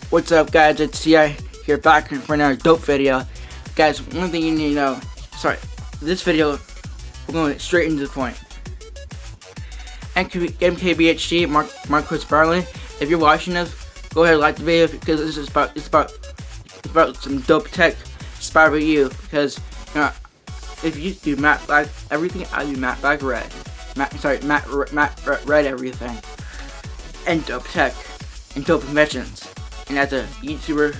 What's up, guys? It's CI here back for another dope video. Guys, one thing you need to know. Sorry, this video we're going straight into the point. MKBHD, Marcus Barlin. If you're watching this, go ahead and like the video because this is about some dope tech inspired by you. Because you know, if you do matte black everything, I do matte black red. Matte red everything. And dope tech and dope inventions. And as a YouTuber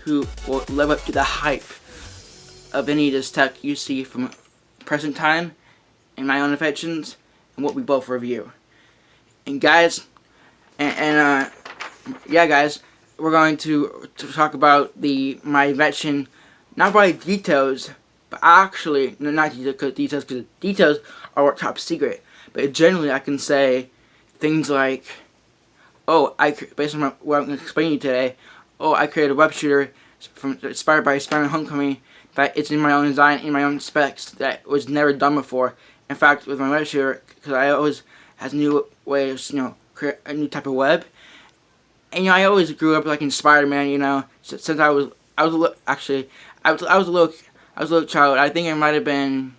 who will live up to the hype of any of this tech you see from present time and my own inventions and what we both review. And guys, yeah guys, we're going to talk about my invention, not by details, but actually, no, not details, because details are top secret. But generally, I can say things like, oh, based on what I'm going to explain to you today, oh, I created a web shooter inspired by Spiderman Homecoming that it's in my own design, in my own specs, that was never done before. In fact, with my web shooter, because I always has new ways, create a new type of web. And I always grew up like in Spiderman, since I was a little child. I think I might have been,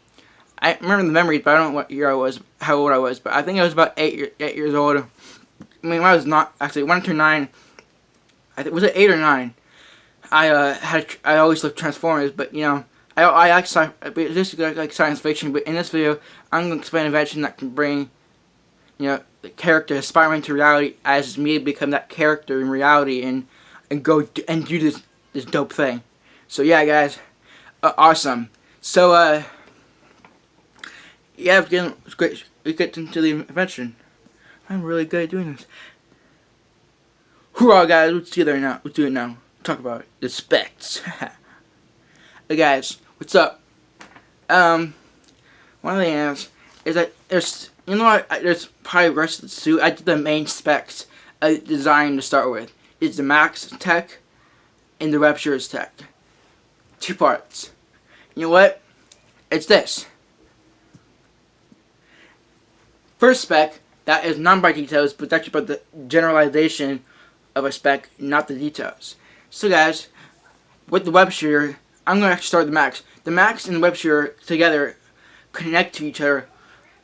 I remember the memories, but I don't know what year I was, how old I was. But I think I was about 8 years old. I mean, I was not actually when I turned 9. I think was it 8 or 9. I always loved Transformers, but I actually this is like science fiction. But in this video, I'm gonna explain an invention that can bring the character Spider-Man to reality as me become that character in reality and go and do this dope thing. So yeah, guys, awesome. So yeah, it's great. We get into the invention. I'm really good at doing this. Hoorah, guys! Let's do it now. Talk about it. The specs. Hey guys, what's up? One of the things is that there's there's probably the rest of the suit. I did the main specs design to start with. It's the Max tech and the web shooter's tech. 2 parts. You know what? It's this. First spec, that is not by details, but it's actually about the generalization of a spec, not the details. So guys, with the web shooter, I'm going to actually start with the Max. The Max and the web shooter together connect to each other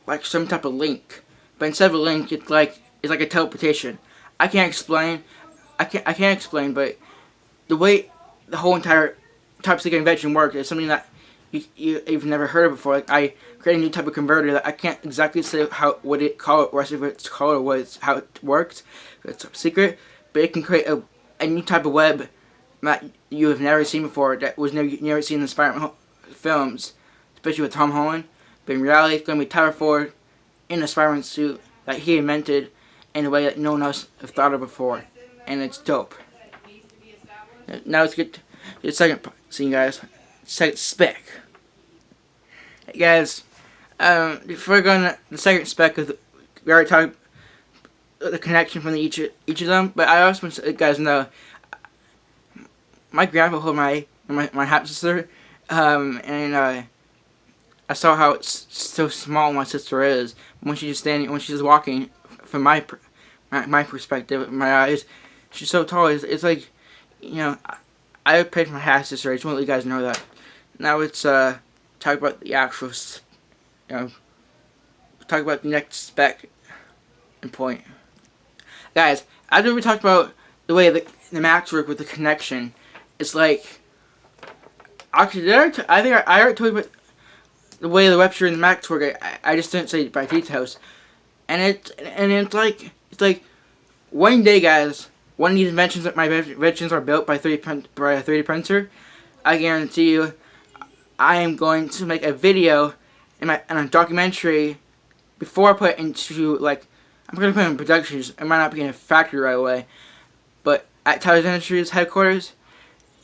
like some type of link. But instead of a link, it's like a teleportation. I can't explain, but the way the whole entire top secret invention works is something that you've never heard of before. Like, I created a new type of converter that I can't exactly say how what it called, or if it's called, or how it works. It's top secret, but it can create a new type of web that you have never seen before, that was never seen in the Spider-Man films, especially with Tom Holland. But in reality, it's going to be Tyler Ford in a Spider-Man suit that he invented in a way that no one else has thought of before, and it's dope. Now let's get to the second part. See you guys. Second spec. Hey guys, before we go on the second spec, we already talked about the connection from each of them, but I also want to let you guys know, my grandpa hold my half sister, and I saw how so small my sister is when she's walking. From my perspective, my eyes, she's so tall. It's like, I paid for my half sister. I just want to let you guys know that. Now let's talk about the actual, talk about the next spec and point. Guys, after we talked about the way the Max work with the connection, it's like, actually, I think I already told you about the way the web shooter and the Max work. I just didn't say it by details, and it's like one day, guys. One of these inventions, my inventions are built by a 3D printer. I guarantee you, I am going to make a video and a documentary before I put it into, I'm going to put it in production. It might not be in a factory right away, but at Tyler's Industries headquarters,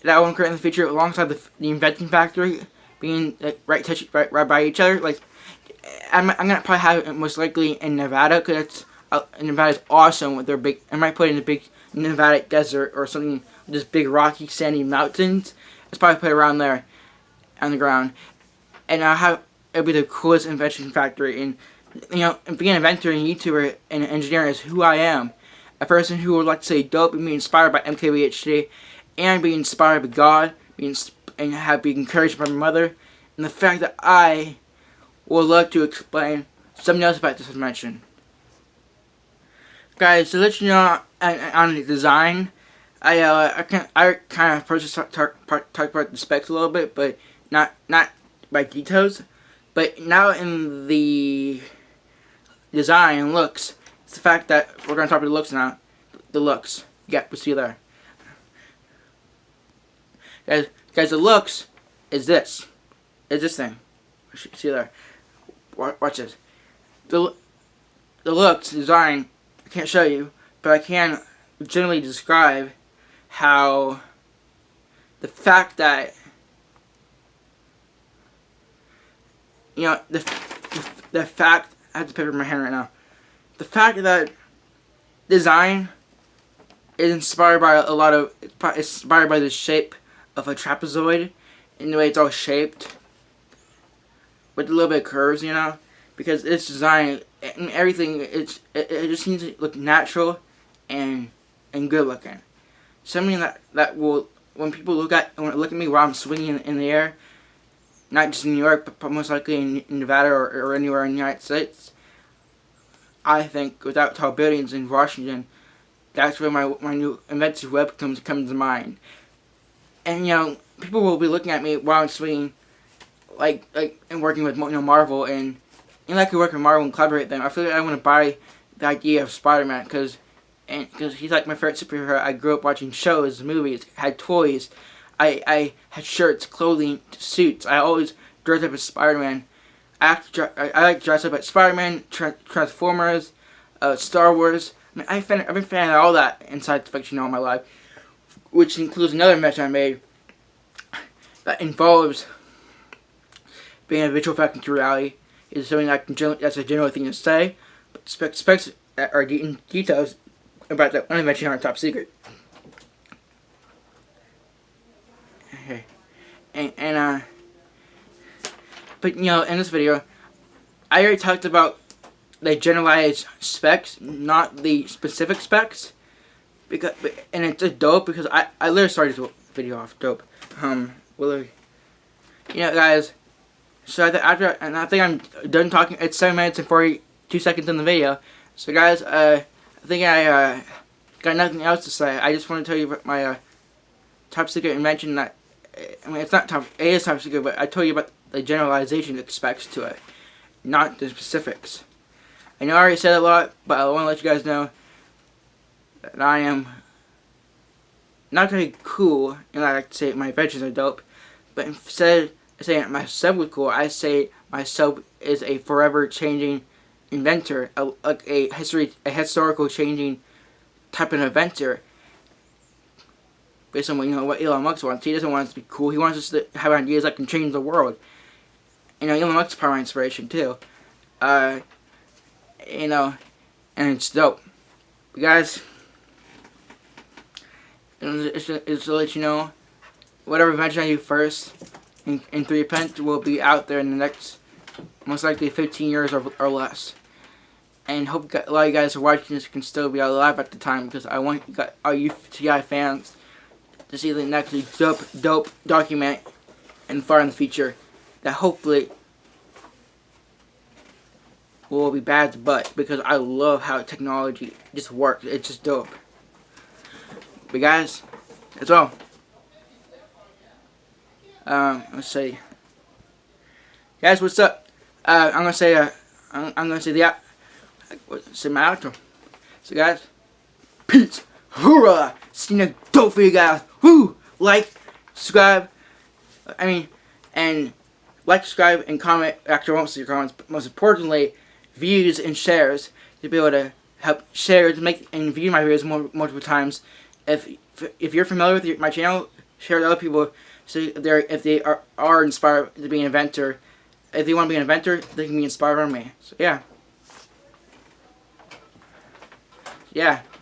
that one currently featured alongside the inventing factory, being right by each other. I'm gonna probably have it most likely in Nevada, because Nevada's awesome with their big. I might put it in the big Nevada desert or something, just big rocky sandy mountains. Let's probably put it around there on the ground, and it'll be the coolest invention factory. And being an inventor and YouTuber and an engineer is who I am. A person who would like to say dope and be inspired by MKBHD and be inspired by God, and be encouraged by my mother, and the fact that I would like to explain something else about this dimension. Guys, to let you know on the design, I kind of first talk about the specs a little bit, but not by details. But now in the design and looks, it's the fact that we're going to talk about the looks now. The looks. Yeah, we'll see you there. Guys, the looks is this. Is this thing. See you there. Watch this. The looks, design, I can't show you, but I can generally describe how the fact that the fact, I have to paper in my hand right now. The fact that design is inspired by inspired by the shape of a trapezoid, in the way it's all shaped with a little bit of curves, because it's design and everything. It just needs to look natural and good looking. Something that will, when people look at me while I'm swinging in the air, not just in New York, but most likely in Nevada or anywhere in the United States, I think without tall buildings in Washington, that's where my new inventive web comes to mind. And people will be looking at me while I'm swinging, like and working with Marvel, and I could work with Marvel and collaborate with them. I feel like I want to buy the idea of Spiderman because he's like my favorite superhero. I grew up watching shows, movies, had toys. I had shirts, clothing, suits. I always dressed up as Spider-Man. I like to dress up as Spider-Man, Transformers, Star Wars. I've been a fan of all that in science fiction all my life, which includes another invention I made that involves being a visual effect into reality. Is something that's a general thing to say, but specs that are in details about that one invention are top secret. Okay. But in this video, I already talked about the generalized specs, not the specific specs, and it's just dope because I literally started this video off dope. Guys. So I think I'm done talking. It's 7 minutes and 42 seconds in the video. So guys, I think I got nothing else to say. I just want to tell you about my top secret invention that, it's not top, it is top secret, but I told you about the generalization expects to it, not the specifics. I know I already said a lot, but I want to let you guys know that I am not very cool, and I like to say my inventions are dope, but instead of saying myself was cool, I say myself is a forever changing inventor, a historical changing type of inventor. Based on what Elon Musk wants. He doesn't want us to be cool. He wants us to have ideas that can change the world. Elon Musk is part of my inspiration too. And it's dope. But guys, it's to let you know, whatever invention I do first in 3 will be out there in the next, most likely 15 years or less. And hope a lot of you guys who are watching this can still be alive at the time, because I want all you TI fans to see the next dope document and far in the future that hopefully will be bad but because I love how technology just works. It's just dope. But guys, that's all. Let's see. Guys, what's up? I'm gonna say say my outro. So guys, peace. Hoorah! See you dope for you guys. Woo! Like, subscribe. And like, subscribe, and comment. Actually, I won't see your comments, but most importantly, views and shares to be able to help share and view my videos multiple times. If you're familiar with my channel, share with other people so if they are inspired to be an inventor. If they want to be an inventor, they can be inspired by me. So yeah.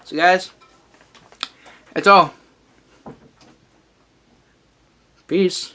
So guys, that's all. Peace.